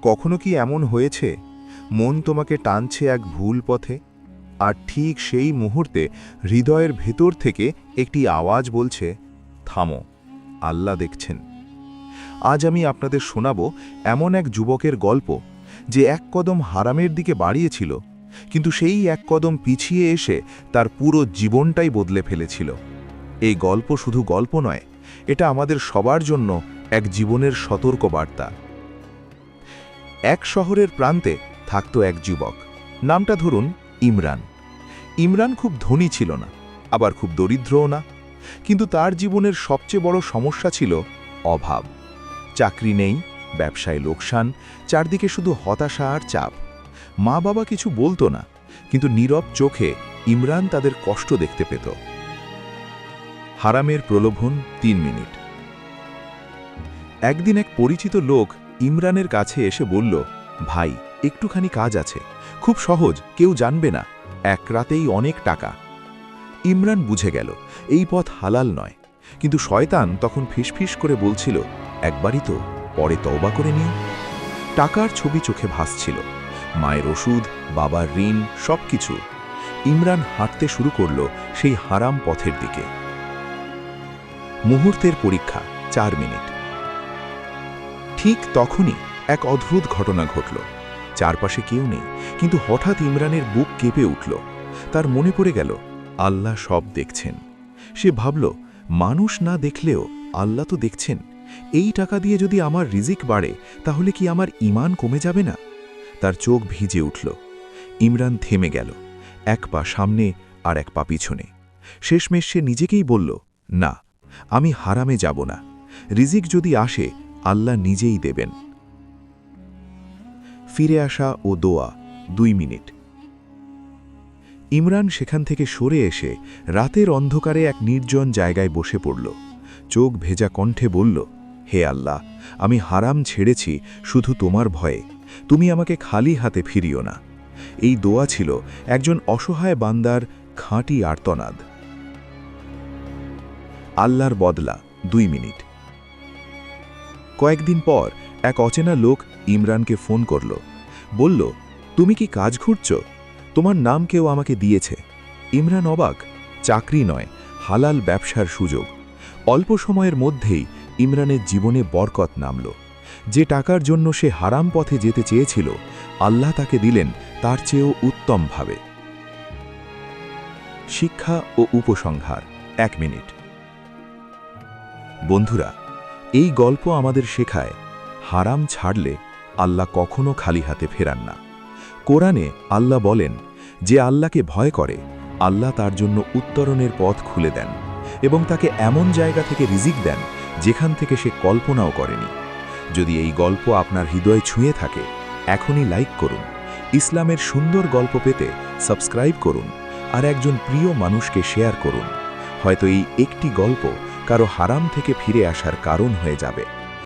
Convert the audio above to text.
কখনো কি এমন হয়েছে মন তোমাকে টানছে এক ভুল পথে, আর ঠিক সেই মুহূর্তে হৃদয়ের ভেতর থেকে একটি আওয়াজ বলছে, থামো, আল্লাহ দেখছেন। আজ আমি আপনাদের শোনাব এমন এক যুবকের গল্প, যে এক কদম হারামের দিকে বাড়িয়েছিল, কিন্তু সেই এক কদম পিছিয়ে এসে তার পুরো জীবনটাই বদলে ফেলেছিল। এই গল্প শুধু গল্প নয়, এটা আমাদের সবার জন্য এক জীবনের সতর্ক বার্তা। এক শহরের প্রান্তে থাকত এক যুবক, নামটা ধরুন ইমরান। ইমরান খুব ধনী ছিল না, আবার খুব দরিদ্রও না, কিন্তু তার জীবনের সবচেয়ে বড় সমস্যা ছিল অভাব। চাকরি নেই, ব্যবসায় লোকসান, চারদিকে শুধু হতাশা আর চাপ। মা বাবা কিছু বলতো না, কিন্তু নীরব চোখে ইমরান তাদের কষ্ট দেখতে পেত। হারামের প্রলোভন ৩ মিনিট। একদিন এক পরিচিত লোক ইমরানের কাছে এসে বলল, ভাই, একটুখানি কাজ আছে, খুব সহজ, কেউ জানবে না, এক রাতেই অনেক টাকা। ইমরান বুঝে গেল এই পথ হালাল নয়, কিন্তু শয়তান তখন ফিসফিস করে বলছিল, একবারই তো, পরে তওবা করে নিও। টাকার ছবি চোখে ভাসছিল, মায়ের ওষুধ, বাবার ঋণ, সবকিছু। ইমরান হাঁটতে শুরু করল সেই হারাম পথের দিকে। মুহূর্তের পরীক্ষা ৪ মিনিট। ঠিক তখনই এক অদ্ভুত ঘটনা ঘটল। চারপাশে কেউ নেই, কিন্তু হঠাৎ ইমরানের বুক কেঁপে উঠল। তার মনে পড়ে গেল, আল্লাহ সব দেখছেন। সে ভাবল, মানুষ না দেখলেও আল্লাহ তো দেখছেন। এই টাকা দিয়ে যদি আমার রিজিক বাড়ে, তাহলে কি আমার ঈমান কমে যাবে না? তার চোখ ভিজে উঠল। ইমরান থেমে গেল, এক পা সামনে আর এক পা পিছনে। শেষমেশ সে নিজেকেই বলল, না, আমি হারামে যাব না। রিজিক যদি আসে, আল্লাহ নিজেই দেবেন। ফিরে আসা ও দোয়া ২ মিনিট। ইমরান সেখান থেকে সরে এসে রাতের অন্ধকারে এক নির্জন জায়গায় বসে পড়ল। চোখ ভেজা কণ্ঠে বলল, হে আল্লাহ, আমি হারাম ছেড়েছি শুধু তোমার ভয়ে, তুমি আমাকে খালি হাতে ফিরিও না। এই দোয়া ছিল একজন অসহায় বান্দার খাঁটি আর্তনাদ। আল্লাহর বদলা ২ মিনিট। কয়েকদিন পর এক অচেনা লোক ইমরানকে ফোন করল, বলল, তুমি কি কাজ খুঁজছ? তোমার নাম কেউ আমাকে দিয়েছে। ইমরান অবাক, চাকরি নয়, হালাল ব্যবসার সুযোগ। অল্প সময়ের মধ্যেই ইমরানের জীবনে বরকত নামল। যে টাকার জন্য সে হারাম পথে যেতে চেয়েছিল, আল্লাহ তাকে দিলেন তার চেয়েও উত্তমভাবে। শিক্ষা ও উপসংহার ১ মিনিট। বন্ধুরা, এই গল্প আমাদের শেখায়, হারাম ছাড়লে আল্লাহ কখনো খালি হাতে ফেরান না। কোরআনে আল্লাহ বলেন, যে আল্লাহকে ভয় করে, আল্লাহ তার জন্য উত্তরণের পথ খুলে দেন এবং তাকে এমন জায়গা থেকে রিজিক দেন যেখান থেকে সে কল্পনাও করেনি। যদি এই গল্প আপনার হৃদয় ছুঁয়ে থাকে, এখনই লাইক করুন, ইসলামের সুন্দর গল্প পেতে সাবস্ক্রাইব করুন, আর একজন প্রিয় মানুষকে শেয়ার করুন। হয়তো এই একটি গল্প কারো হারাম থেকে ফিরে আসার কারণ হয়ে যাবে।